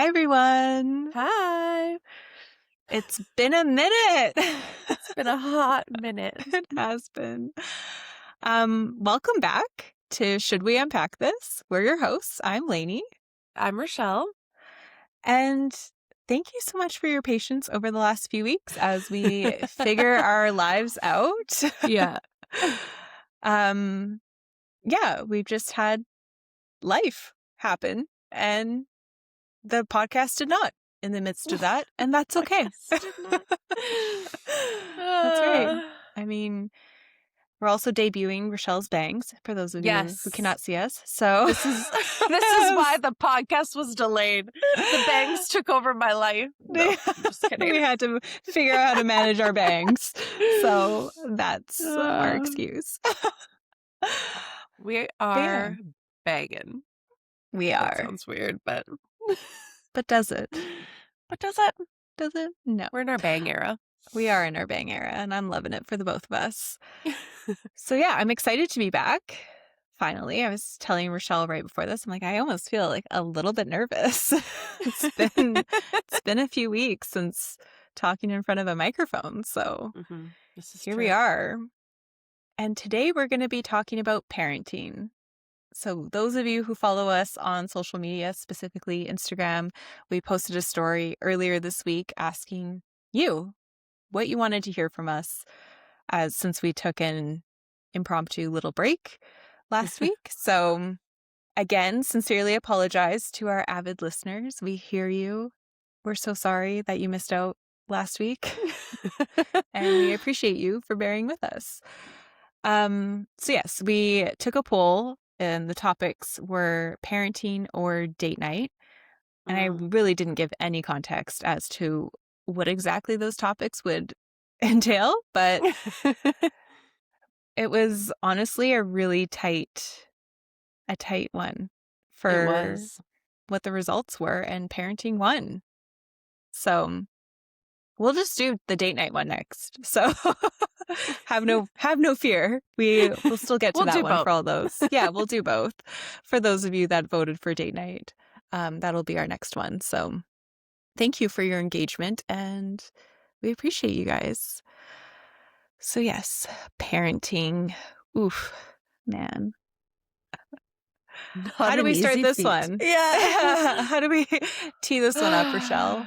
Hi, everyone. Hi. It's been a minute. It's been a hot minute. It has been. Welcome back to Should We Unpack This? We're your hosts. I'm Lainey. I'm Rochelle. And thank you so much for your patience over the last few weeks as we figure our lives out. Yeah. Yeah, we've just had life happen and the podcast did not in the midst of that, and that's okay. Did not. That's right. I mean, we're also debuting Rochelle's bangs for those of you who cannot see us. So This is why the podcast was delayed. The bangs took over my life. No, I'm just kidding. We had to figure out how to manage our bangs. So that's our excuse. We are banging. We are. That sounds weird, but does it? But does it? Does it? No. We're in our bang era. We are in our bang era, and I'm loving it for the both of us. So yeah, I'm excited to be back. Finally, I was telling Rochelle right before this, I'm like, I almost feel like a little bit nervous. It's been a few weeks since talking in front of a microphone. So here we are. And today we're going to be talking about parenting. So those of you who follow us on social media, specifically Instagram, we posted a story earlier this week asking you what you wanted to hear from us since we took an impromptu little break last week. So again, sincerely apologize to our avid listeners. We hear you. We're so sorry that you missed out last week. And we appreciate you for bearing with us. So yes, we took a poll and the topics were parenting or date night. And I really didn't give any context as to what exactly those topics would entail, but it was honestly a really tight one for what the results were, and parenting won. So we'll just do the date night one next. So have no fear. We'll still get to that one both. For all those. Yeah, we'll do both. For those of you that voted for date night, that'll be our next one. So thank you for your engagement, and we appreciate you guys. So yes, parenting. Oof, man. How do we start this one? Yeah. How do we tee this one up, Rochelle?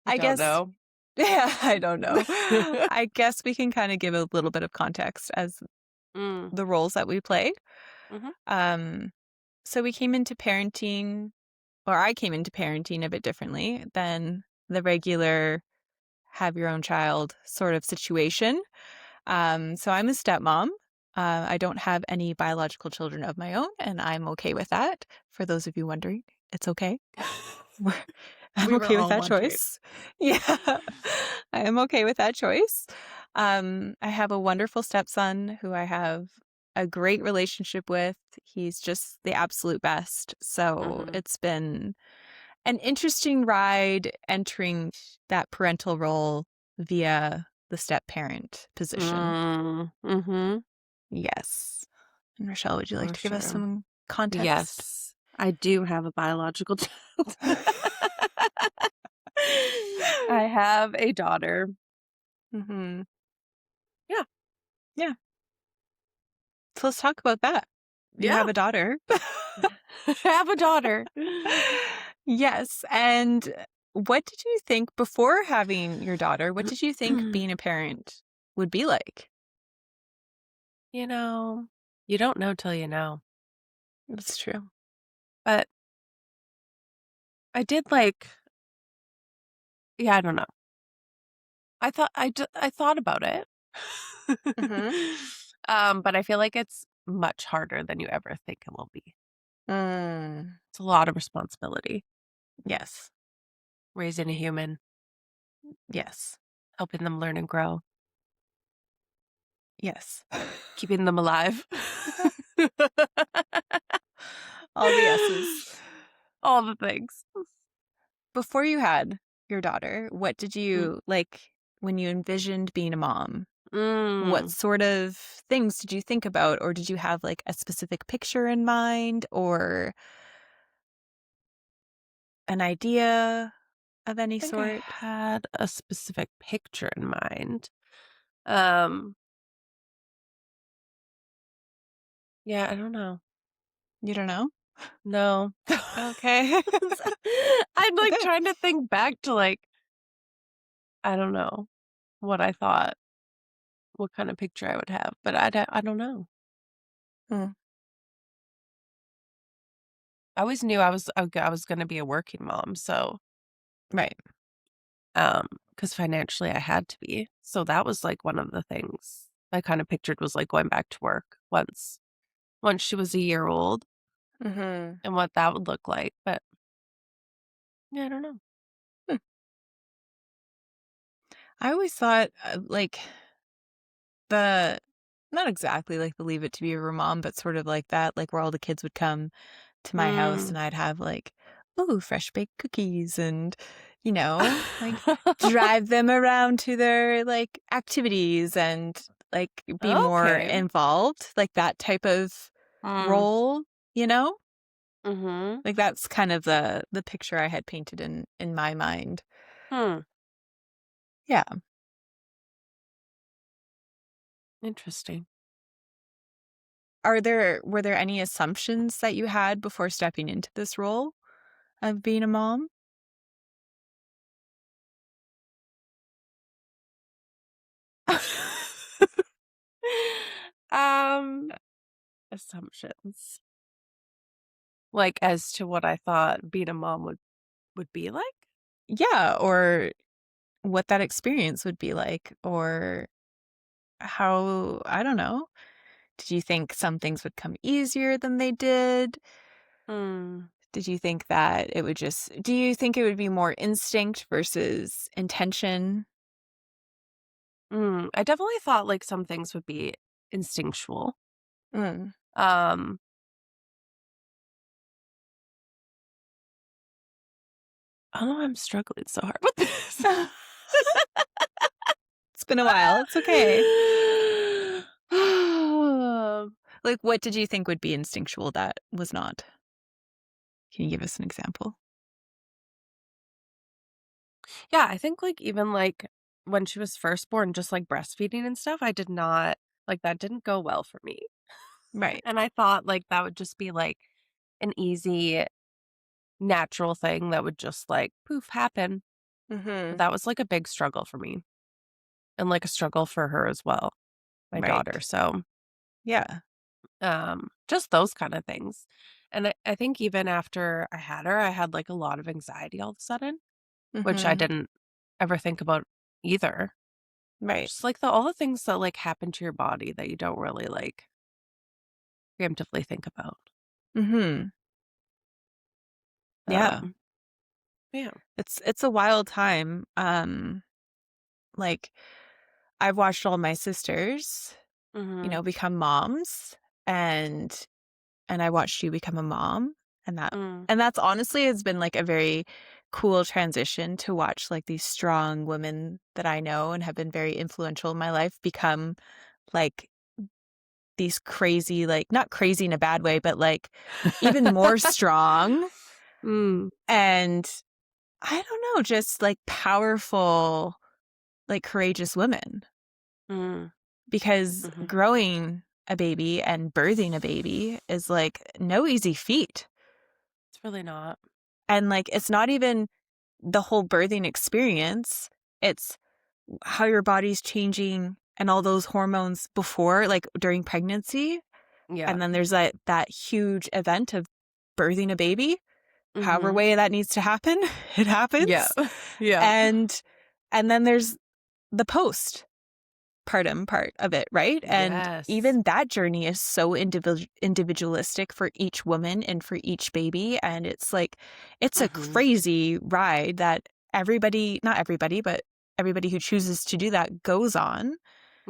I guess. Know. Yeah, I don't know. I guess we can kind of give a little bit of context as the roles that we play. So we came into parenting, or I came into parenting a bit differently than the regular have your own child sort of situation. So I'm a stepmom. I don't have any biological children of my own, and I'm okay with that. For those of you wondering, it's okay. I'm okay with that choice. Yeah, I am okay with that choice. I have a wonderful stepson who I have a great relationship with. He's just the absolute best. So it's been an interesting ride entering that parental role via the step-parent position. Yes. And Rochelle, would you like to give us some context? Yes. I do have a biological child. I have a daughter. Yeah. Yeah. So let's talk about that. You have a daughter. I have a daughter. Yes. And what did you think before having your daughter? What did you think being a parent would be like? You know, you don't know till you know. That's true. But I did I don't know. I thought about it. But I feel like it's much harder than you ever think it will be. It's a lot of responsibility. Yes. Raising a human. Yes. Helping them learn and grow. Yes. Keeping them alive. All the yeses. All the things. Before you had your daughter, what did you like when you envisioned being a mom? What sort of things did you think about, or did you have like a specific picture in mind, or an idea of any I think I sort? had a specific picture in mind. Um, yeah, I don't know. You don't know? No. Okay. I'm, like, Okay. trying to think back to, like, I don't know, what I thought, what kind of picture I would have, but I don't know. Mm, I always knew I was gonna be a working mom, so, right. because financially I had to be. So that was, like, one of the things I kinda pictured was, like, going back to work once she was a year old Mhm. and what that would look like, but, yeah, I don't know. Hmm. I always thought, like, the not exactly like the Leave It to Beaver mom, but sort of like that, like, where all the kids would come to my house Mm. and I'd have, like, ooh, fresh baked cookies and, like, drive them around to their, like, activities and, like, be more Okay. involved, like, that type of Mm. role, you know? Mhm. Like, that's kind of the picture I had painted in my mind. Hmm. Yeah. Interesting. Were there any assumptions that you had before stepping into this role of being a mom? Um, assumptions. Like, as to what I thought being a mom would be like? Yeah, or what that experience would be like, or how I don't know. Did you think some things would come easier than they did? Mm. Did you think that it would just do you think it would be more instinct versus intention? I definitely thought, like, some things would be instinctual. Mm. Um, I don't know why I'm struggling so hard with this. It's been a while. It's okay. Like, what did you think would be instinctual that was not? Can you give us an example? Yeah, I think, like, even, like, when she was first born, just, like, breastfeeding and stuff, I did not like, that didn't go well for me. Right. And I thought, like, that would just be, like, an easy, natural thing that would just, like, poof, happen. But Mhm. that was, like, a big struggle for me and, like, a struggle for her as well, my daughter. Right. So, Yeah. just those kinda things. And I think even after I had her, I had, like, a lot of anxiety all of a sudden, which I Mhm. didn't ever think about either. Right. Just, like, all the things that, like, happen to your body that you don't really, like, preemptively think about. Mhm. Yeah. Um, yeah. It's a wild time. Like, I've watched all my sisters, Mhm. become moms, and I watched you become a mom, and Mm. that's honestly has been, like, a very cool transition to watch, like, these strong women that I know and have been very influential in my life become, like, these crazy, like not crazy in a bad way, but, like, even more strong Mm. and, I don't know, just, like, powerful, like, courageous women. Mm. Because Mhm. growing a baby and birthing a baby is, like, no easy feat. It's really not. And, like, it's not even the whole birthing experience, it's how your body's changing and all those hormones before, like, during pregnancy, Yeah. and then there's that huge event of birthing a baby, however Mhm. way that needs to happen, it Yeah. happens, Yeah. and then there's the postpartum part of it, right? And Yes. even that journey is so individualistic for each woman and for each baby, and it's like it's a Mhm. crazy ride that everybody not everybody, but everybody who chooses to do that goes on,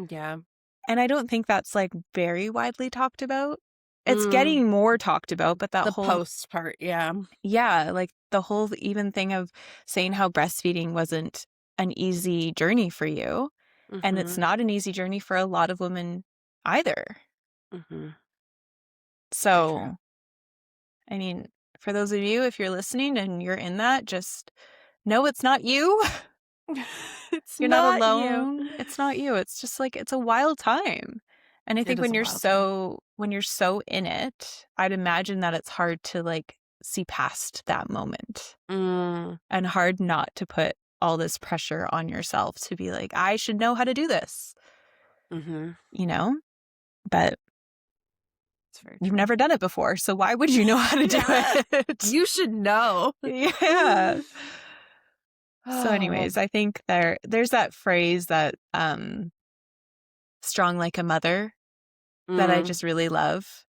Yeah. and I don't think that's, like, very widely talked about. It's Mm. getting more talked about, but that The whole post part, yeah. yeah, like, the whole even thing of saying how breastfeeding wasn't an easy journey for you, and it's Mhm. not an easy journey for a lot of women either. Mhm. Very true. So, I mean, for those of you, if you're listening and you're in that, just know it's not you. It's You're not not you. alone. It's not you. It's just like it's a wild time. And I It think is when a you're wild time. so in it, I'd imagine that it's hard to like see past that moment Mm, and hard not to put all this pressure on yourself to be like, I should know how to do this, mhm. you know? But It's very you've true. never done it before, so why would you know how to do Yeah. it? You should know. Yeah. So Oh. anyways, I think there's that phrase that strong like a mother that I Mm, just really love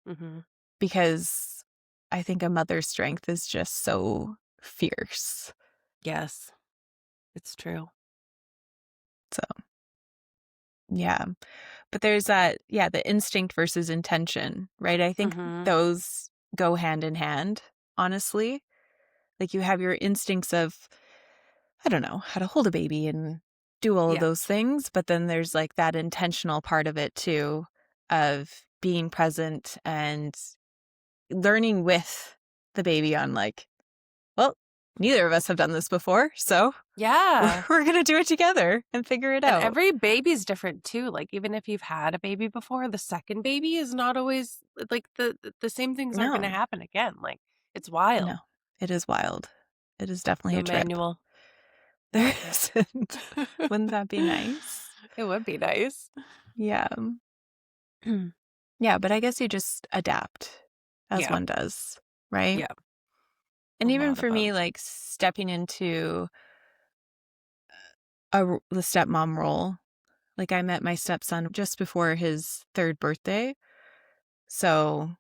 mhm. because I think a mother's strength is just so fierce. Yes, it's true. So, yeah. But there's the instinct versus intention, right? I think Mhm. those go hand in hand, honestly. Like you have your instincts of, I don't know, how to hold a baby and do all of Yeah. those things. But then there's like that intentional part of it too, of being present and learning with the baby on like, well, neither of us have done this before. So we're, Yeah. we're going to do it together and figure it And out. every baby's different too. Like even if you've had a baby before, the second baby is not always like the same things aren't going to No, happen again. Like it's wild. no, it is wild. It is definitely No a trip. manual, no There trip. isn't. Wouldn't that be nice? It would be nice. Yeah. Yeah, but I guess you just adapt as Yeah. one does, right? Yeah. A And even lot of for me, them. like stepping into the stepmom role, like I met my stepson just before his third birthday. So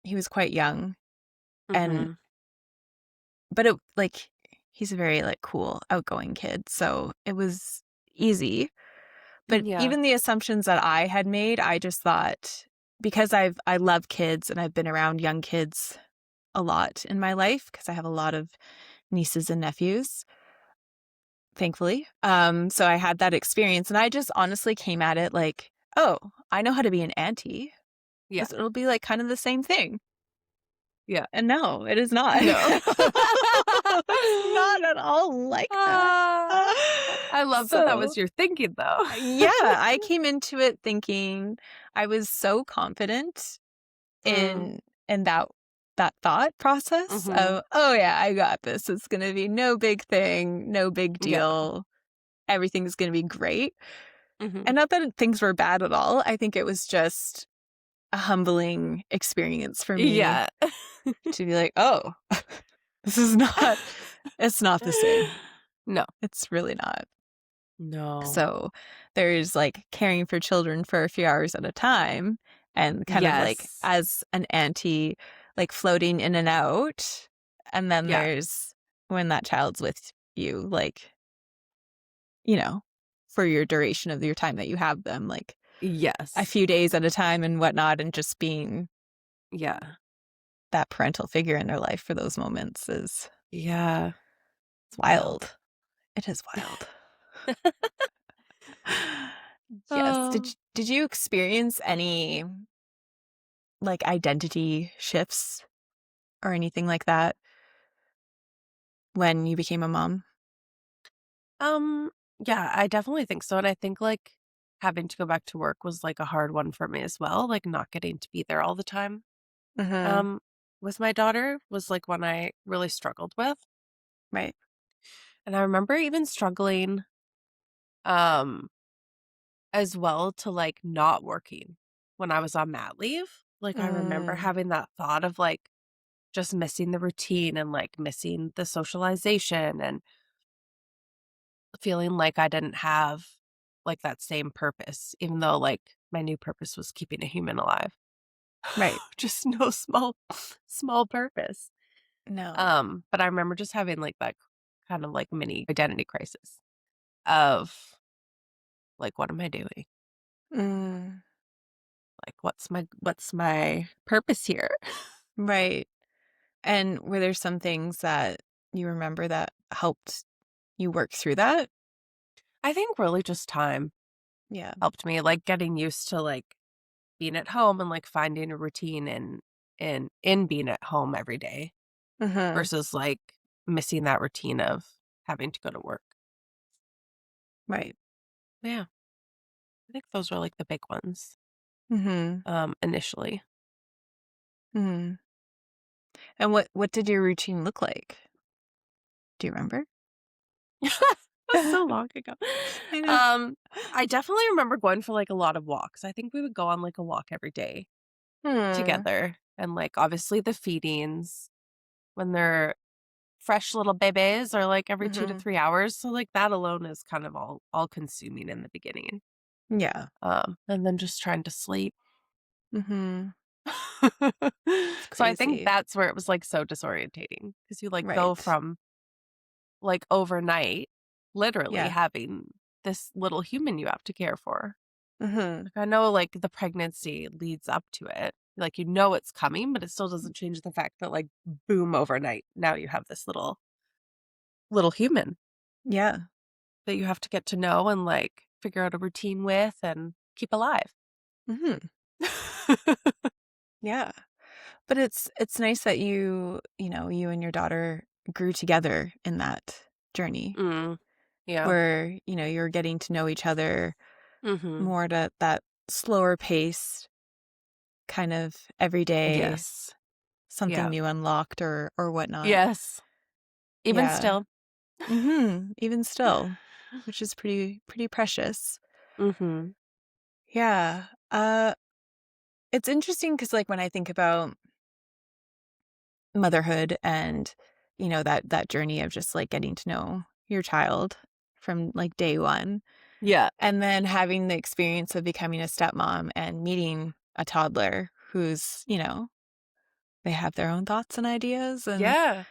he was quite young. And, Mhm. but it like, he's a very like cool, outgoing kid. So it was easy. But Yeah. even the assumptions that I had made, I just thought because I love kids and I've been around young kids a lot in my life because I have a lot of nieces and nephews, thankfully. So I had that experience and I just honestly came at it like, oh, I know how to be an auntie. Yeah. This it'll be like kind of the same thing. Yeah. And no, it is not. No. It's not at all like that. Ah, I love that that So was your thinking though. yeah, I came into it thinking I was so confident Mm. in that thought process Mhm. of, "Oh, yeah, I got this. It's gonna be no big thing, no big Yeah. deal. Everything's gonna be great." Mhm. And not that things were bad at all. I think it was just a humbling experience for me Yeah. to be like, "Oh, this is not it's not the same. No. It's really not." No. So there's like caring for children for a few hours at a time and kind of like Yes. as an auntie, like floating in and out. And then Yeah. there's when that child's with you, like, you know, for your duration of your time that you have them, like a Yes. few days at a time and whatnot, and just being Yeah. that parental figure in their life for those moments is Yeah. it's Wild. wild. It is wild. Yes. Did Oh. did you experience any like identity shifts or anything like that when you became a mom? Um, yeah, I definitely think so, and I think, like, having to go back to work was, like, a hard one for me as well, like, not getting to be there all the time. Mhm. Um, with my daughter was, like, one I really struggled with, Right. and I remember even struggling, um, as well to, like, not working when I was on mat leave. Like, I remember Mm. having that thought of, like, just missing the routine and, like, missing the socialization and feeling like I didn't have, like, that same purpose, even though, like, my new purpose was keeping a human alive. Right. Just no small purpose. No. But I remember just having, like, that kind of, like, mini identity crisis of, like, "What am I doing? Mm. Like, what's my purpose here?" Right. And were there some things that you remember that helped you work through that? I think really just time Yeah. helped me, like, getting used to, like, being at home and, like, finding a routine in being at home every day. Mhm. versus, like, missing that routine of having to go to work. Right. Yeah, I think those were, like, the big ones, Mhm. initially. Mhm. And what did your routine look like? Do you remember? That was so long ago. I know. Um, I definitely remember going for, like, a lot of walks. I think we would go on, like, a walk every day Hmm. together, and, like, obviously the feedings when they're fresh little babies are, like, every 2 to Mhm. 3 hours, so, like, that alone is kind of all consuming in the beginning, Yeah. and then just trying to sleep. Mhm. It's So I think crazy. that's where it was, like, so disorientating because you, like, go Right. from, like, overnight, literally Yeah. having this little human you have to care for. Mhm. Like, I know, like, the pregnancy leads up to it. Like, you know it's coming, but it still doesn't change the fact that, like, boom, overnight, now you have this little human Yeah. that you have to get to know and, like, figure out a routine with and keep alive. Mhm. Yeah. But it's nice that you and your daughter grew together in that journey Mm, yeah. where, you're getting to know each other Mhm. more at that slower pace, kind of every day, Yes. something Yeah. new unlocked or whatnot. Yes. Even Yeah. still. Even still, which is pretty precious. Mhm. Yeah. It's interesting because, like, when I think about motherhood and, that journey of just, like, getting to know your child from, like, day one, Yeah. and then having the experience of becoming a stepmom and meeting a toddler who's, they have their own thoughts and ideas and, Yeah.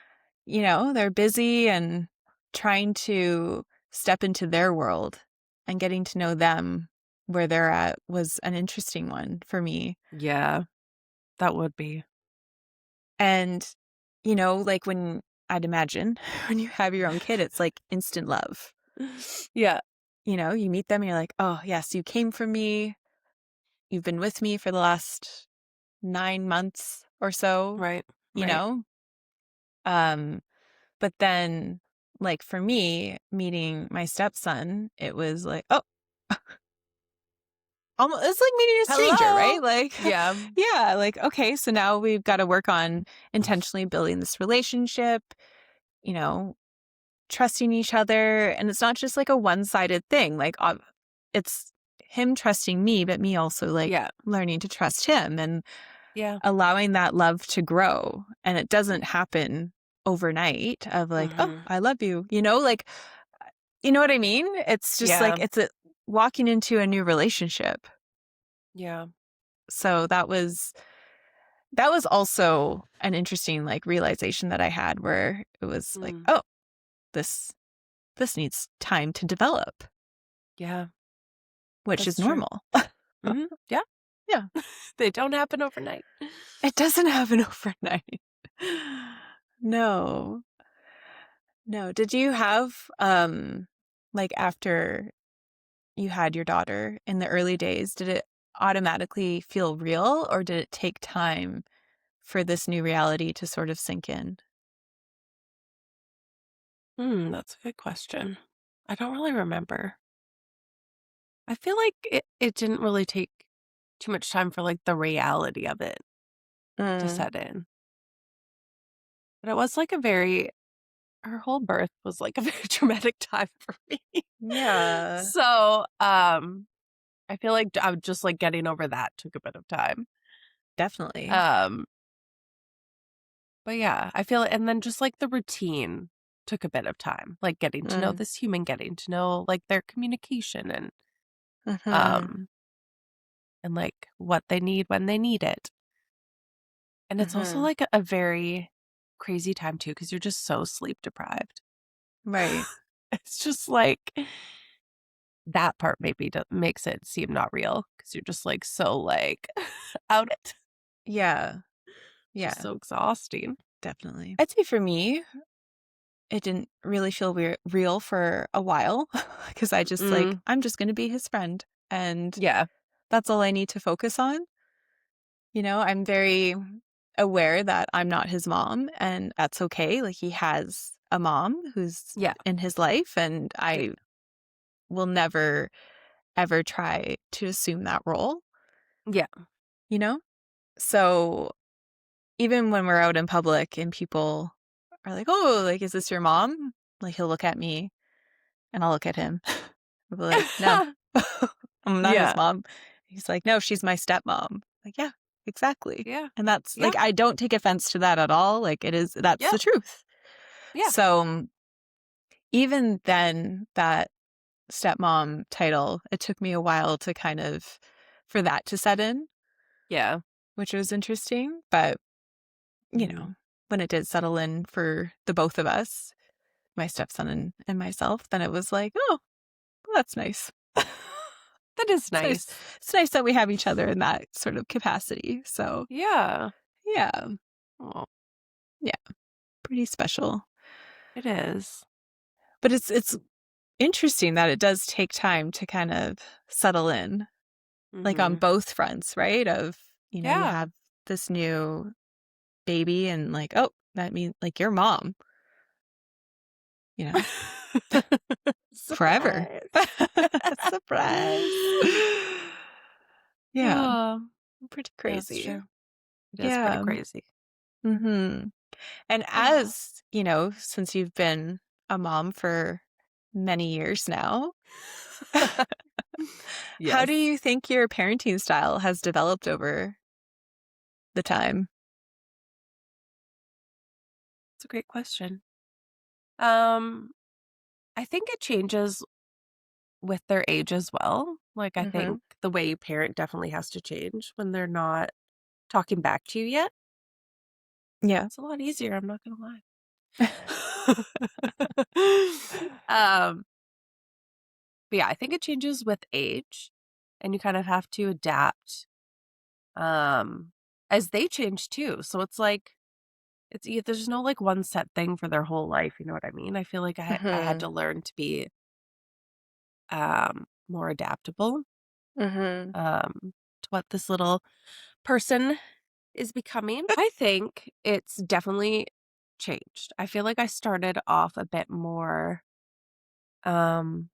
they're busy and trying to step into their world and getting to know them where they're at was an interesting one for me. Yeah. That would be. And, like when I'd imagine when you have your own kid, it's like instant love. Yeah. You meet them and you're like, oh, yes, you came from me. You've been with me for the last 9 months or so, Right. you Right. know? Um, but then, like for me, meeting my stepson, it was like, oh, almost, it's like meeting a stranger, Hello. right? Like, Yeah. yeah, like, okay, so now we've got to work on intentionally building this relationship, you know, trusting each other. And it's not just like a one-sided thing. Like, it's him trusting me, but me also like Yeah. learning to trust him and Yeah. allowing that love to grow. And it doesn't happen overnight of like, oh, Mhm. I love you, like, you know what I mean? It's just like, Yeah. it's a walking into a new relationship. Yeah. So that was also an interesting like realization that I had where it was like, Mm. oh, this needs time to develop, Yeah. which is That's true. normal. Mhm. Yeah. Yeah. They don't happen overnight. It doesn't happen overnight. No. No. Did you have, like after you had your daughter in the early days, did it automatically feel real or did it take time for this new reality to sort of sink in? That's a good question. I don't really remember. I feel like it didn't really take too much time for, like, the reality of it to Mm, set in. But it was, like, a very her whole birth was, like, a very traumatic time for me. yeah, So, I feel like I'm just, like, getting over that took a bit of time. definitely. Um, but yeah, I feel and then just, like, the routine took a bit of time, like, getting to know Mm, this human, getting to know, like, their communication mhm, um, and, like, what they need when they need it. And it's also, mhm. like, a very crazy time too because 'cause you're just so sleep deprived. Right. It's just, like that part maybe makes it seem not real because 'cause you're just, like, so, like, out it. Yeah. Just Yeah, so exhausting. definitely. I'd say for me, it didn't really feel real for a while because I just like, Mm, I'm just going to be his friend and yeah. that's all I need to focus on. I'm very aware that I'm not his mom, and that's okay. Like, he has a mom who's Yeah. in his life, and Yeah. I will never, ever try to assume that role, Yeah. you know? So even when we're out in public and people are like, "Oh, like, is this your mom?" Like, he'll look at me and I'll look at him. I'll be like, "No, I'm not his Yeah. mom." He's like, "No, she's my stepmom." Like, yeah, exactly. Yeah. And that's Yeah. like, I don't take offense to that at all. Like, that's Yeah. the truth. Yeah. So even then, that stepmom title, it took me a while to kind of, for that to set in, Yeah. which was interesting. But, Mhm. when it did settle in for the both of us, my stepson and myself, then it was like, oh, well, that's nice. That is It's nice. nice. It's nice that we have each other in that sort of capacity. So Yeah. yeah, Oh, yeah, pretty special. it is. But it's interesting that it does take time to kind of settle in, like on Mhm. both fronts, right? Of, you Yeah. have this new baby and like, oh, that means like your mom, you know, forever. Surprise. Surprise. Yeah, Oh, pretty that's crazy. true. It is pretty Yeah. crazy. Mhm. And Oh. as, since you've been a mom for many years now, how do Yes. you think your parenting style has developed over the time? It's a great question. Um, I think it changes with their age as well. Like, I Mhm. think the way you parent definitely has to change when they're not talking back to you yet. Yeah. It's a lot easier, I'm not gonna lie. Um, but yeah, I think it changes with age, and you kind of have to adapt, um, as they change too. So it's like there's no, like, one set thing for their whole life, you know what I mean? I feel like I had Mhm. to learn to be, more adaptable, Mhm. to what this little person is becoming. I think it's definitely changed. I feel like I started off a bit more, um,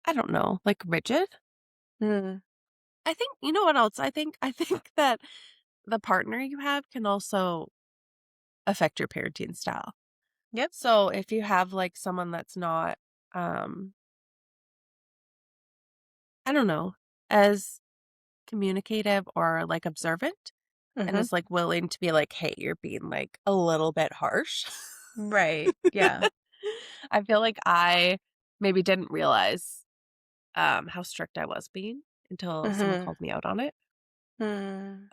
I don't know, like, rigid? Mm. I think you know what else? I think that the partner you have can also affect your parenting style. Yep. So, if you have, like, someone that's not, um, I don't know, as communicative or, like, observant and Mhm. is, like, willing to be like, "Hey, you're being, like, a little bit harsh." Right. Yeah. I feel like I maybe didn't realize, how strict I was being until someone Mhm. called me out on it. Mm.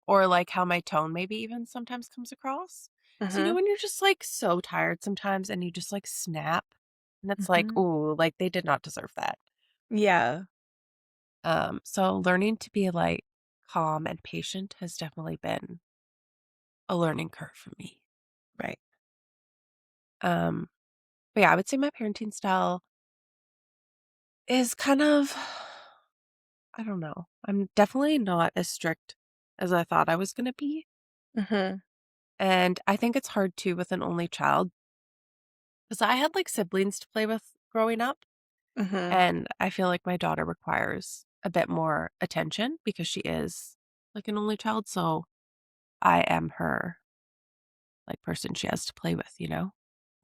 Or, like, how my tone maybe even sometimes comes across. So, Mhm. when you're just, like, so tired sometimes and you just, like, snap, and it's like, Mhm. "Ooh, like, they did not deserve that." Yeah. So learning to be, like, calm and patient has definitely been a learning curve for me. Right. Um, but yeah, I would say my parenting style is kind of I don't know. I'm definitely not as strict as I thought I was gonna be, Mhm. and I think it's hard too with an only child because I had, like, siblings to play with growing up, Mhm. and I feel like my daughter requires a bit more attention because she is, like, an only child, so I am her, like, person she has to play with,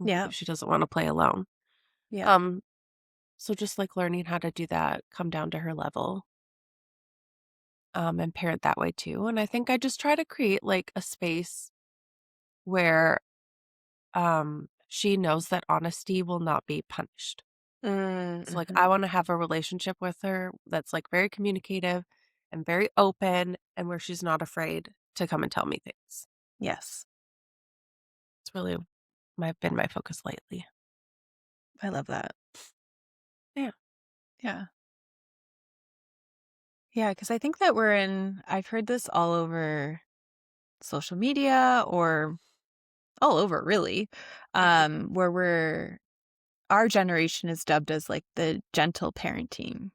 Yeah. if she doesn't wanna play alone. Yeah. Um, so just, like, learning how to do that, come down to her level, and parent that way too, and I think I just try to create, like, a space where, she knows that honesty will not be punished. Mm. So, like, Mhm. I wanna have a relationship with her that's, like, very communicative and very open and where she's not afraid to come and tell me things. Yes. It's really my focus lately. I love that. Yeah. Yeah. Yeah, because I think that I've heard this all over social media or all over really, Mhm. where our generation is dubbed as like the gentle parenting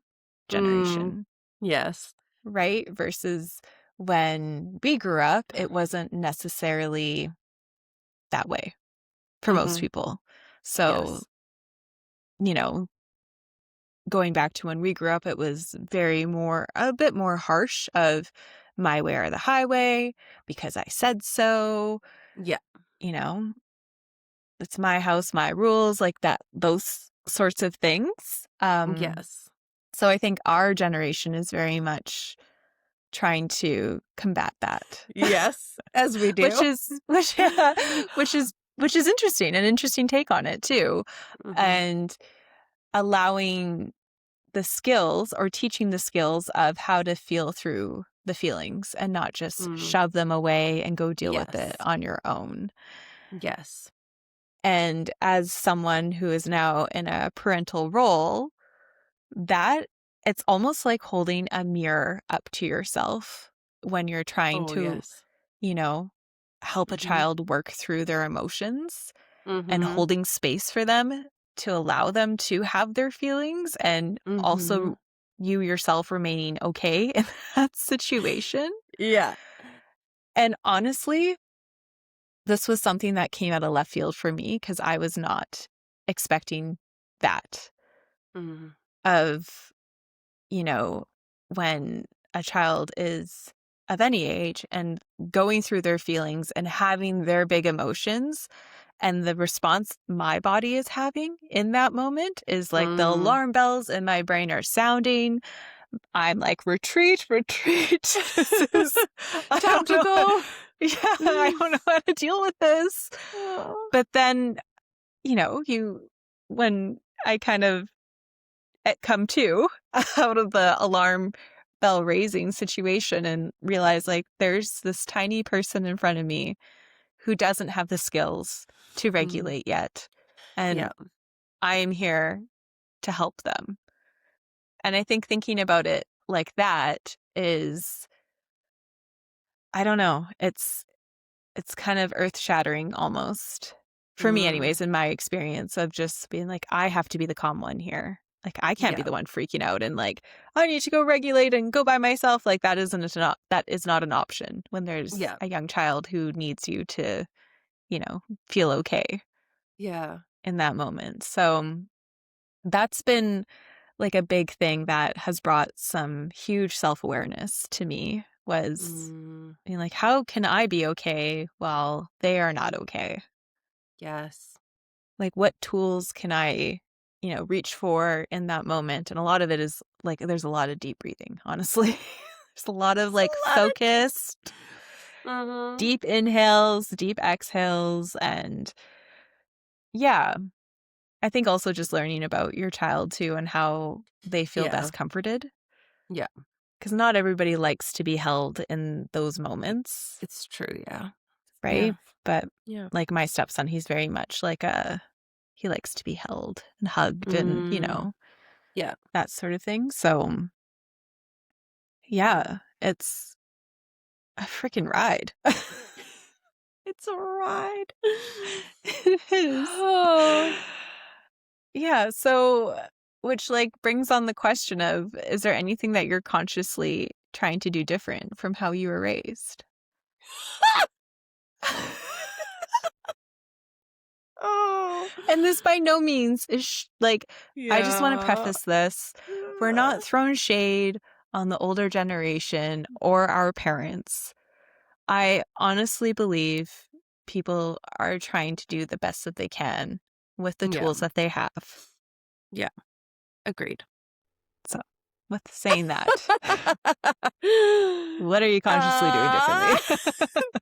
Mm, generation, yes. right? Versus when we grew up, it wasn't necessarily that way for most Mhm. people. So, Yes. you know, going back to when we grew up, it was a bit more harsh of my way or the highway because I said so, Yeah. you know, it's my house, my rules, like that, those sorts of things. Yes. So I think our generation is very much trying to combat that, Yes, as we which do. is, which, yeah, which is interesting, an interesting take on it too. Mhm. And allowing the skills or teaching the skills of how to feel through the feelings and not just Mm. shove them away and go deal with it Yes. on your own. Yes. And as someone who is now in a parental role, that it's almost like holding a mirror up to yourself when you're trying Oh, to, yes. you know, help a Mhm. child work through their emotions and Mhm. holding space for them to allow them to have their feelings and Mhm. also you yourself remaining okay in that situation. Yeah. And honestly, this was something that came out of left field for me because I was not expecting that Mhm. of, you know, when a child is of any age and going through their feelings and having their big emotions and the response my body is having in that moment is like the Mm. alarm bells in my brain are sounding. I'm like, retreat, retreat. This is, I Time don't to know. go. Yeah, I don't know how to deal with this. Oh. But then, when I kind of come to out of the alarm bell raising situation and realize like there's this tiny person in front of me who doesn't have the skills to Mm. regulate yet. And Yeah. I am here to help them. And I think thinking about it like that is, I don't know, it's kind of earth-shattering almost. For me Mm. anyways, in my experience of just being like, I have to be the calm one here. Like I can't be Yeah. the one freaking out and like, I need to go regulate and go by myself. Like that is not an option when there's Yeah. a young child who needs you to, feel okay Yeah. in that moment. So that's been like a big thing that has brought some huge self-awareness to me was Mm. being like, how can I be okay while they are not okay? Yes. Like, what tools can I, reach for in that moment? And a lot of it is like, there's a lot of deep breathing, honestly. There's a lot of It's like a lot of deep. focused, Mhm. deep inhales, deep exhales. And yeah, I think also just learning about your child too and how they feel Yeah. best comforted. Yeah. Because not everybody likes to be held in those moments, It's true, yeah. right? Yeah. But Yeah. like my stepson, he's very much like he likes to be held and hugged and, Mm. Yeah. that sort of thing. So yeah, it's a freaking ride. It's a ride. It is. Oh. Yeah, so which like brings on the question of is there anything that you're consciously trying to do different from how you were raised? Oh. And this by no means is like, I just want to Yeah. preface this. We're not throwing shade on the older generation or our parents. I honestly believe people are trying to do the best that they can with the Yeah. tools that they have. Yeah. Agreed. So, with saying that, what are you consciously doing Uh, differently?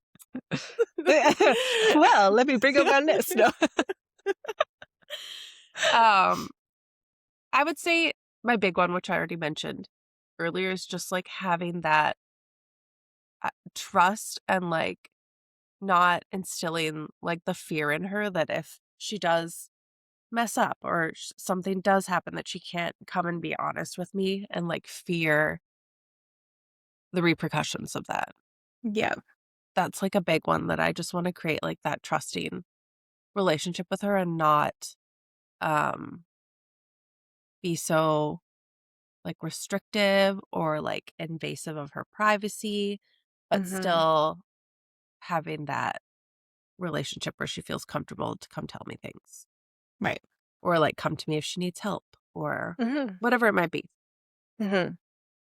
Well, let me bring up my list. No. um, I would say my big one, which I already mentioned earlier, is just like having that trust and like not instilling like the fear in her that if she does mess up or something does happen that she can't come and be honest with me and like fear the repercussions of that. Yeah. That's like a big one that I just want to create like that trusting relationship with her and not um be so like restrictive or like invasive of her privacy. but Mhm. still having that relationship where she feels comfortable to come tell me things Right. or like come to me if she needs help or Mhm. whatever it might be. Mhm.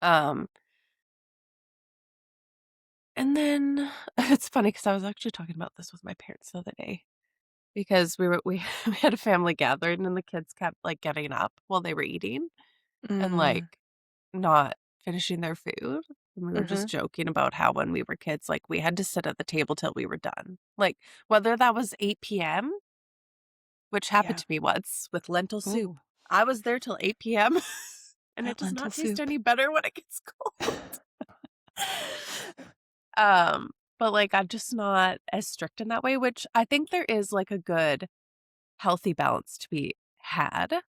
Um, and then it's funny because I was actually talking about this with my parents the other day because we we had a family gathering and the kids kept like getting up while they were eating and like Mm. not finishing their food. And we were just Mhm. joking about how when we were kids, like we had to sit at the table till we were done. Like whether that was 8 p.m., which happened Yeah. to me once with lentil soup. Ooh, I was there till 8 p.m. and it that does lentil not taste soup. any better when it gets cold. Um, but like I'm just not as strict in that way, which I think there is like a good healthy balance to be had.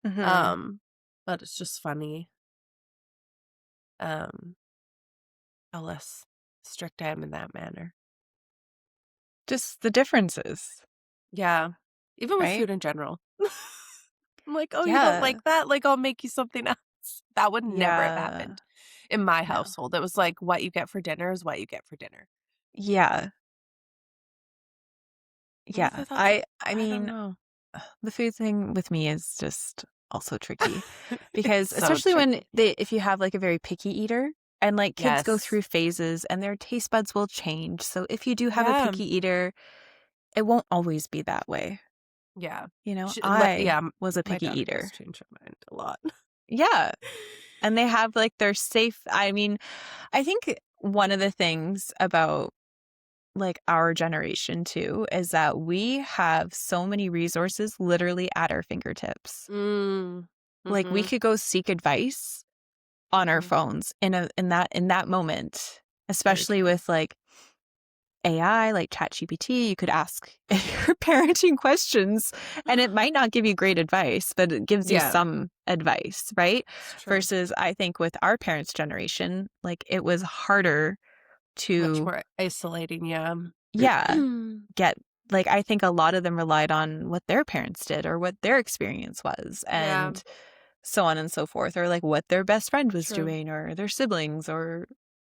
Mhm. Um, but it's just funny um how less strict I am in that manner. Just the differences, Yeah. Even with right? food in general. I'm like, "Oh, you don't Yeah. like that? Like, I'll make you something else." That would never have Yeah. happened in my No. household. It was like, what you get for dinner is what you get for dinner. Yeah. Yeah. Whether that's I I don't mean, know. the food thing with me is just also tricky because It's so especially when tricky. if you have like a very picky eater and like kids go Yes. through phases and their taste buds will change. So if you do have a Yeah. picky eater, it won't always be that way. Yeah. You know, Sh le I yeah, was a my picky daughter does eater. change her mind a lot. Yeah. And they have like their safe, I mean, I think one of the things about like our generation too is that we have so many resources literally at our fingertips. Mm. Like we Mhm. could go seek advice on our Mhm. phones in that moment, Very especially true. with like AI, like ChatGPT, you could ask your parenting questions and it might not give you great advice, but it gives you Yeah, some advice, right? it's true. Versus I think with our parents' generation, like it was harder Much to, more isolating, yeah. yeah, get like I think a lot of them relied on what their parents did or what their experience was Yeah, and so on and so forth, or like what their best friend was true, doing or their siblings or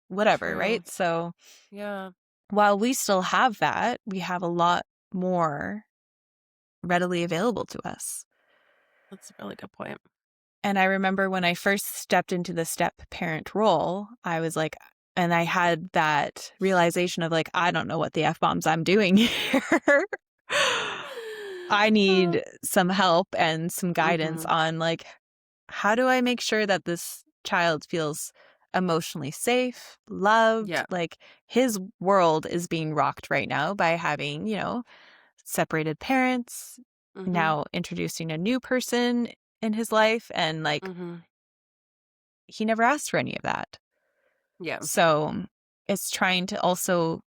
whatever, true. right? So Yeah, while we still have that, we have a lot more readily available to us. that's a really good point. And I remember when I first stepped into the step parent role, I was like, and I had that realization of like, I don't know what the F bombs I'm doing here. I Uh, need some help and some guidance mhm. on like, how do I make sure that this child feels emotionally safe, loved? Yeah. Like his world is being rocked right now by having, you know, separated parents, Mhm. now introducing a new person in his life. And like, Mhm. he never asked for any of that. Yeah. So it's trying to also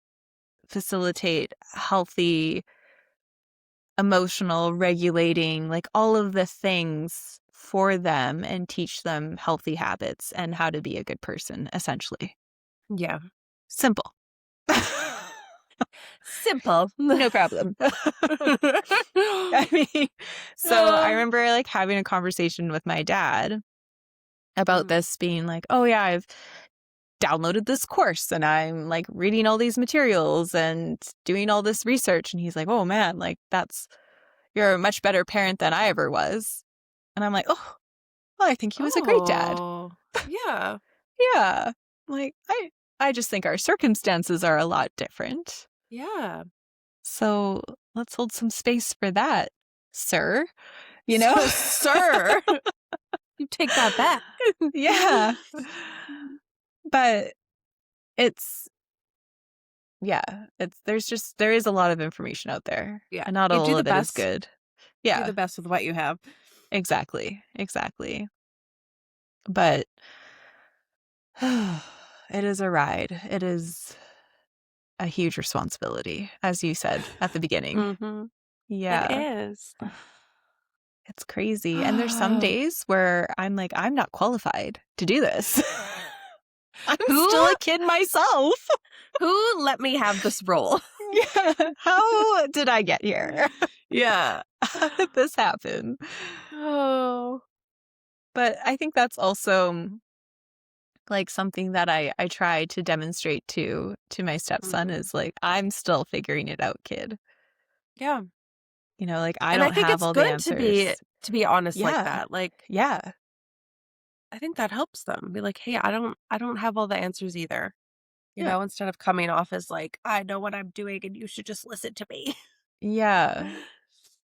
facilitate healthy, emotional, regulating, like all of the things for them and teach them healthy habits and how to be a good person, essentially. Yeah. Simple. Simple. No problem. I mean, so I Uh, remember like having a conversation with my dad about mhm. this being like, oh, yeah, I've downloaded this course and I'm like reading all these materials and doing all this research. And he's like, oh, man, like you're a much better parent than I ever was. And I'm like, oh, well, I think he was a great dad. Oh, yeah. Yeah. Like, I just think our circumstances are a lot different. Yeah. So let's hold some space for that, sir. You know? So, sir, you take that back. Yeah. But it's, yeah, there is a lot of information out there Yeah. and not You do all the of it is best. good. Do Yeah, the best with what you have. exactly. Exactly. But it is a ride. It is a huge responsibility, as you said at the beginning. Mhm. It Yeah, is. it's crazy. And there's some days where I'm like, I'm not qualified to do this. I'm Who still a kid myself. who let me have this role? Yeah. How did I get here? Yeah. How did this happen? Oh. But I think that's also like something that I try to demonstrate to my stepson Mhm. is like, I'm still figuring it out, kid. Yeah. Like I And I don't think have it's all the good to be answers. honest like Yeah. that. Like, Yeah. I think that helps them. Be like, "Hey, I don't have all the answers either." Yeah. Instead of coming off as like, "I know what I'm doing and you should just listen to me." Yeah.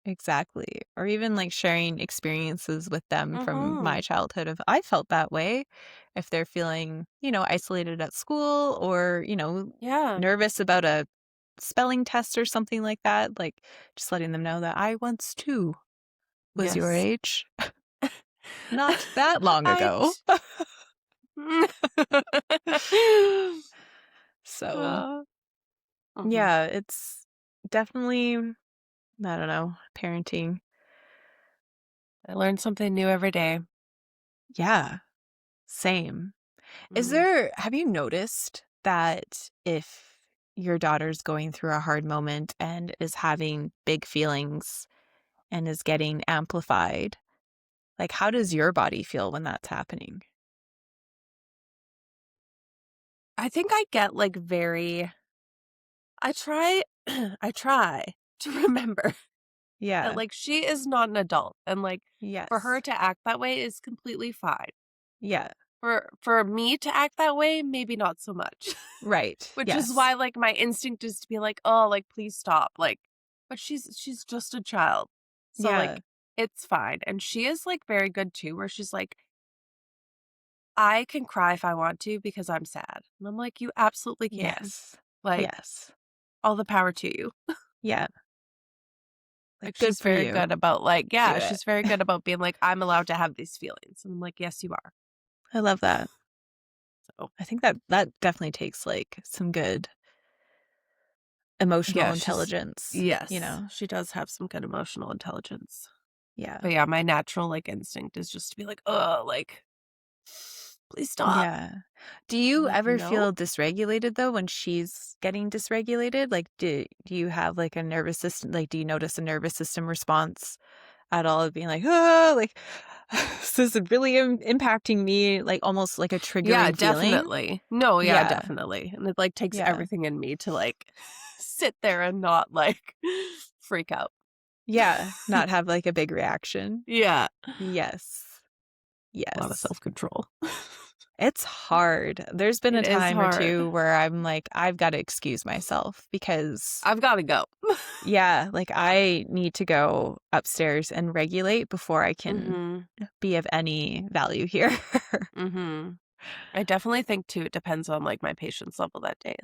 Exactly. Or even like sharing experiences with them from my Mhm. childhood of I felt that way. If they're feeling, isolated at school or, Yeah. nervous about a spelling test or something like that, like just letting them know that I once too was your Yes. age not that long I ago. t So, Uh, mhm. yeah, it's definitely, I don't know, parenting. I learn something new every day. Yeah, same. Mm. Have you noticed that if your daughter's going through a hard moment and is having big feelings and is getting amplified, like how does your body feel when that's happening? I think I get, like, very I try I try to remember that, Yeah. like, she is not an adult, and, like, for her Yes. to act that way is completely fine. Yeah. For me to act that way, maybe not so much. Right. Which is Yes. why, like, my instinct is to be like, "Oh, like, please stop," like, but she's just a child. So, Yeah. like, it's fine, and she is, like, very good too, where she's like, "I can cry if I want to because I'm sad." And I'm like, "You absolutely can." Yes. Like, Yes. all the power to you. Yeah. Like Like, good she's for very you. good about, like Do yeah, it. she's very good about being like, "I'm allowed to have these feelings." And I'm like, "Yes, you are." I love that. So, I think that definitely takes like some good emotional yeah, she's intelligence, yes, she does have some good emotional intelligence. Yeah. But yeah, my natural, like, instinct is just to be like, "Ugh, like, please stop." Yeah. Do I'm you like, ever "No." feel dysregulated though when she's getting dysregulated? Like do you have like a nervous system like do you notice a nervous system response at all of being like, "Ah, like this is really impacting me," like almost like a Yeah, triggering feeling? definitely. No, yeah, Yeah. definitely. And it, like, takes Yeah. everything in me to, like, sit there and not, like, freak out. Yeah, not have like a big reaction. Yeah. Yes. A lot of Yes. self-control. It's hard. There's been It a is time or hard. two where I'm like, I've got to excuse myself because, I've gotta go. yeah, like I need to go upstairs and regulate before I can Mhm. be of any value here. Mhm. I definitely think too it depends on, like, my patience level that day.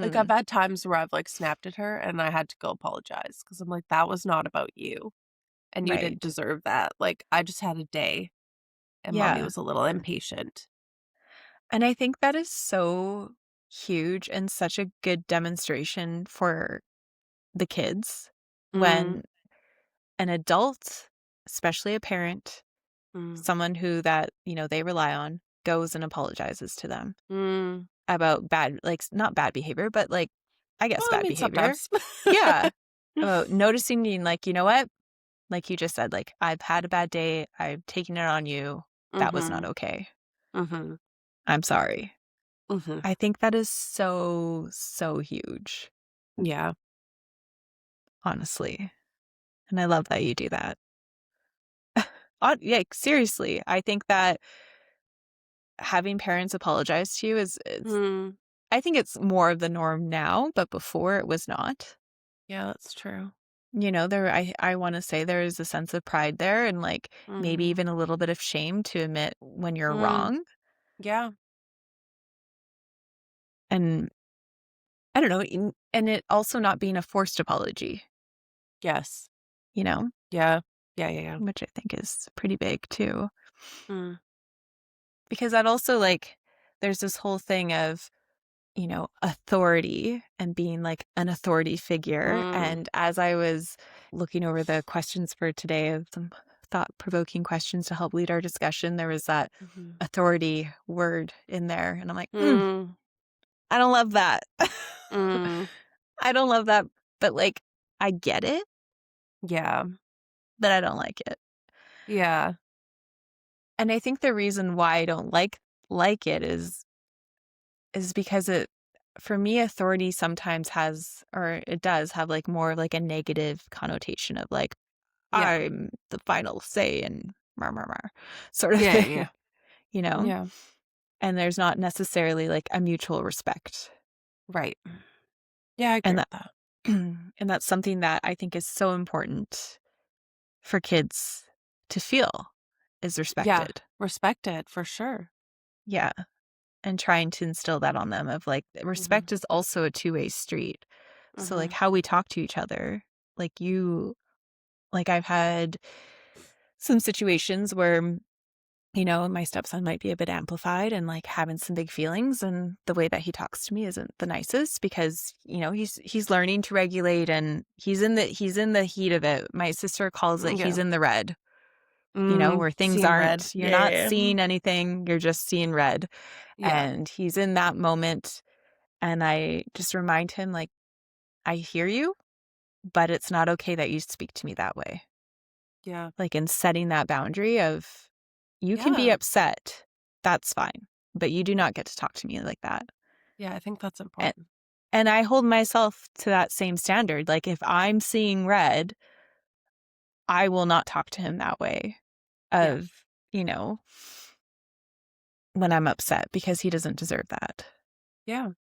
Like, I've Hmm. had times where I've, like, snapped at her and I had to go apologize because 'cause I'm like, "That was not about you, and you didn't Right. deserve that." Like, I just had a day, and mommy Yeah. was a little impatient. And I think that is so huge and such a good demonstration for the kids Mm, when an adult, especially a parent, mm, someone who that, they rely on, goes and apologizes to them mm. about bad like, not bad behavior, but, like, I guess Well, I bad mean, behavior. sometimes. Yeah, about noticing being like, "You know what?" Like you just said, like, "I've had a bad day. I've taken it on you. That was not Mhm, okay. mhm, I'm sorry." mhm. I think that is so, so huge, Yeah. honestly, and I love that you do that. Seriously, I think that having parents apologize to you is Mm. I think it's more of the norm now, but before it was not. Yeah, that's true. I wanna say there is a sense of pride there and, like, maybe Mhm. even a little bit of shame to admit when you're Mm. wrong, Yeah. and I don't know, and it also not being a forced apology, Yes. you know, Yeah. Yeah, yeah, yeah. which I think is pretty big too. Mm. Because that also, like there's this whole thing of, authority and being, like, an authority figure, Mm. and as I was looking over the questions for today of some thought-provoking questions to help lead our discussion, there was that Mhm. authority word in there, and I'm like, Mm. I don't love that." Mm. I don't love that, but, like, I get it, Yeah. but I don't like it. Yeah. And I think the reason why I don't like like it is because it for me, authority sometimes has, or it does have, like, more of, like, a negative connotation of, like, Yeah. "I'm the final say," and sort of Yeah, thing, yeah, you know? yeah. And there's not necessarily, like, a mutual respect. Right. Yeah, I agree And with that that. and that's something that I think is so important for kids to feel is Yeah, respected. respect it for sure. Yeah, and trying to instill that on them of, like, Mhm, respect is also a two-way street. So, like, mhm. how we talk to each other, like, I've had some situations where, my stepson might be a bit amplified and, like, having some big feelings, and the way that he talks to me isn't the nicest because, he's learning to regulate, and he's in the heat of it. My sister calls it he's Yeah. in the red, where things Seeing red. you're Yeah, not yeah, yeah. seeing anything, you're just seeing red. Yeah, And he's in that moment, and I just remind him, like, "I hear you, but it's not okay that you speak to me that way." yeah, Like, in setting that boundary of, "You can be yeah, upset, that's fine, but you do not get to talk to me like that." yeah, I think that's And important. and I hold myself to that same standard. Like, if I'm seeing red, I will not talk to him that way Yeah, of, you know, when I'm upset, because he doesn't deserve that. yeah.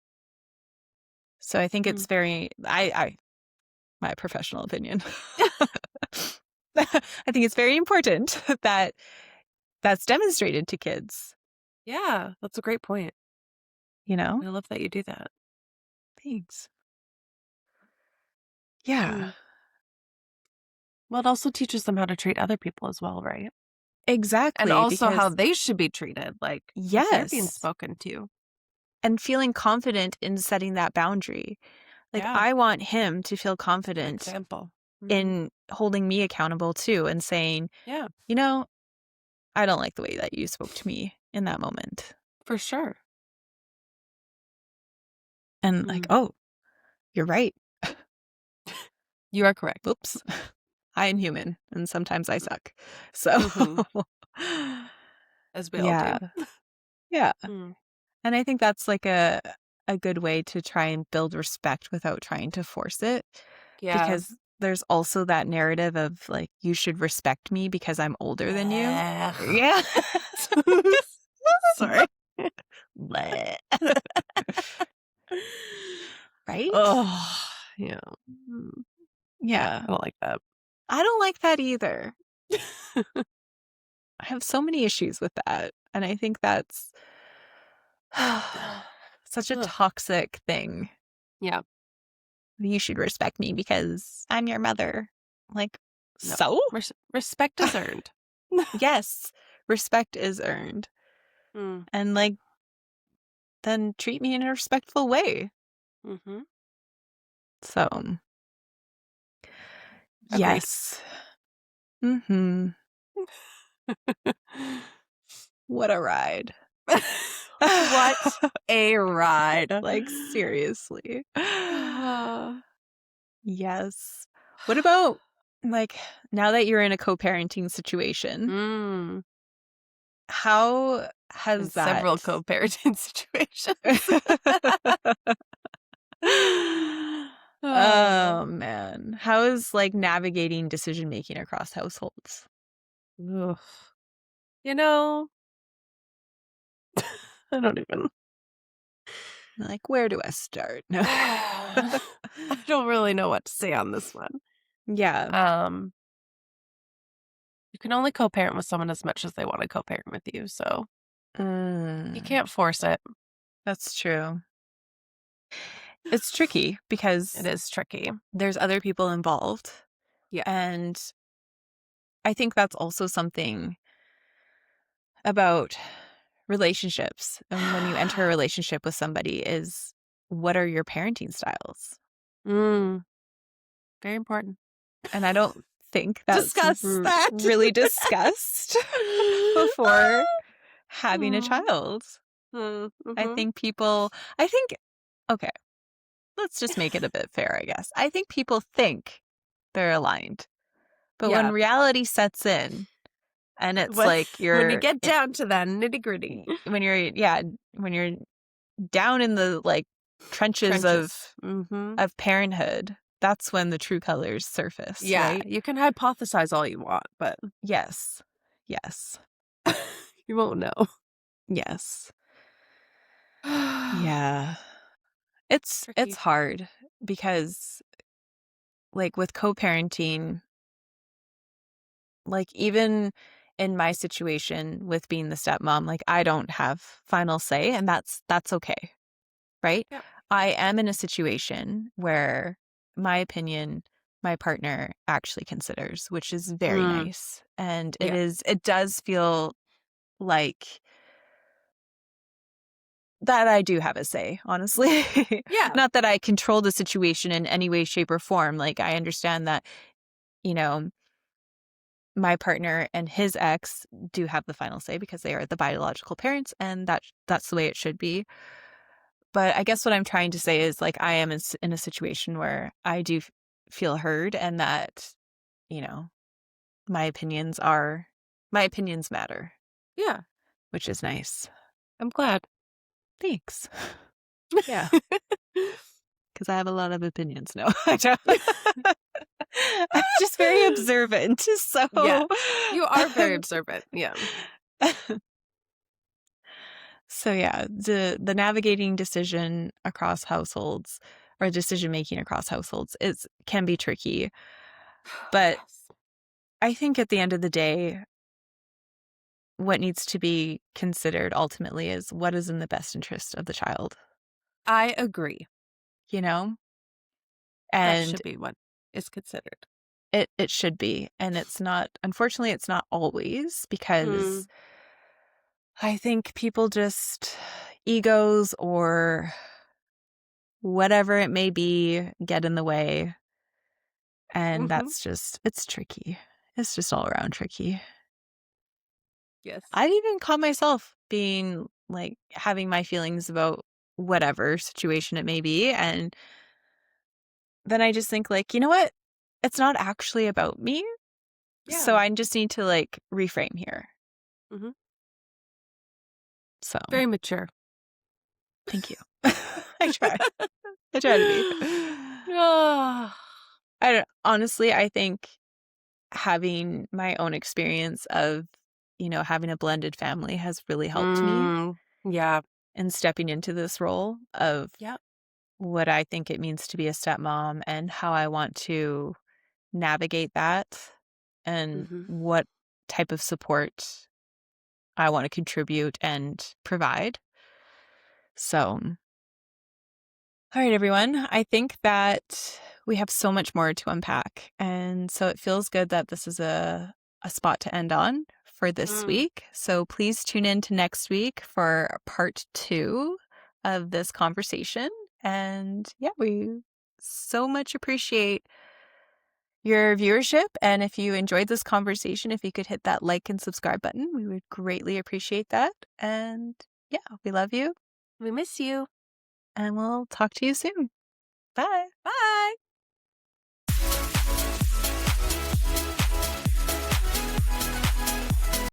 So I think Mm. it's very I my professional opinion. I think it's very important that that's demonstrated to kids, Yeah, that's a great point. you know? I love that you do that. Thanks. Yeah, Mm. Well, it also teaches them how to treat other people as well, right? And exactly, also how because they should be treated, like, if they're being yes, spoken to. and feeling confident in setting that boundary. Like, Yeah, I want him to feel good confident example. Mhm. in holding me accountable too and saying, Yeah, "You know, I don't like the way that you spoke to me in that moment." for sure. And like, Mm. "Oh, you're right. You are correct. Oops. I am human and sometimes I suck." So, Mhm. As we all yeah. do. Yeah. Mm. And I think that's like a good way to try and build respect without trying to force it, Yeah. because there's also that narrative of, like, you should respect me because I'm older than you. Blech. Yeah. Sorry. Bleh. Right? Oh, yeah. Mm. Yeah, Yeah. I don't like that. I don't like that either. I have so many issues with that, and I think that's such a Ugh. toxic thing. Yeah, "You should respect me because I'm your mother." Like, no. so? Respect is earned. Yes, respect is earned, Mm, and, like, then treat me in a respectful way. mhm. So, Agreed. yes. Mhm. What a ride. What a ride. Like, seriously. Ah. Yes. What about, like, now that you're in a co-parenting situation, Mm, how in has that several co-parenting situations. Oh. Oh, man. How is, like, navigating decision making across households? Ugh. You know, I don't even Like, where do I start? No. I don't really know what to say on this one. Yeah. Um, you can only co-parent with someone as much as they want to co-parent with you, so you Mm, can't force it. that's true. It's tricky It because is tricky. there's other people involved, Yeah. and I think that's also something about relationships, and when you enter a relationship with somebody, is what are your parenting styles? Mm, very important. And I don't think that's Discuss that. really discussed before having a Mm, child. I mhm. think people I think okay, let's just make it a bit fair, I guess. I think people think they're aligned, but when Yeah. reality sets in, And it's When like when you you're get down to that nitty-gritty when you're down in the like trenches trenches. Mhm. of parenthood, that's when the true colors surface, Yeah, right? you can hypothesize all you want, but Yes. Yes. you won't know. Yes. Yeah. It's Tricky. hard because like with co-parenting, like even in my situation with being the stepmom, like I don't have final say and that's okay, right? Yeah. I am in a situation where my opinion my partner actually considers, which is very Mm, nice. And yeah. it does feel like that I do have a say, honestly. Yeah. Not that I control the situation in any way, shape, or form. Like I understand that, you know, my partner and his ex do have the final say because they are the biological parents, and that's the way it should be. But I guess what I'm trying to say is like I am in a situation where I do feel heard, and that you know my opinions matter, Yeah. which is nice. I'm glad. Thanks. Yeah, because I have a lot of opinions. No, I don't. I'm just very observant. Yeah. So, You are very observant. Yeah. so yeah, the navigating decision across households or decision making across households is can be tricky. But Yes. I think at the end of the day, what needs to be considered ultimately is what is in the best interest of the child, I agree. you know? That And should be what is considered. it should be. And it's not, unfortunately, it's not always because Mm, I think people just egos or whatever it may be get in the way. And mhm. that's just, it's tricky. It's just all around tricky. Yes. I've even caught myself being like having my feelings about whatever situation it may be. And then I just think, like, you know what? It's not actually about me. Yeah. So I just need to like reframe here. Mhm. So Very mature. thank you. I try. I try to be. Ah. I don't, honestly, I think having my own experience of, having a blended family has really helped me Yeah. in stepping into this role of Yep. what I think it means to be a stepmom and how I want to navigate that and Mhm. what type of support I want to contribute and provide. So, all right, everyone. I think that we have so much more to unpack. And so it feels good that this is a spot to end on for this Mm. week. So please tune in to next week for part 2 of this conversation. And yeah, we so much appreciate your viewership. And if you enjoyed this conversation, if you could hit that like and subscribe button, we would greatly appreciate that. And yeah, we love you We miss you. and we'll talk to you soon. Bye. Bye.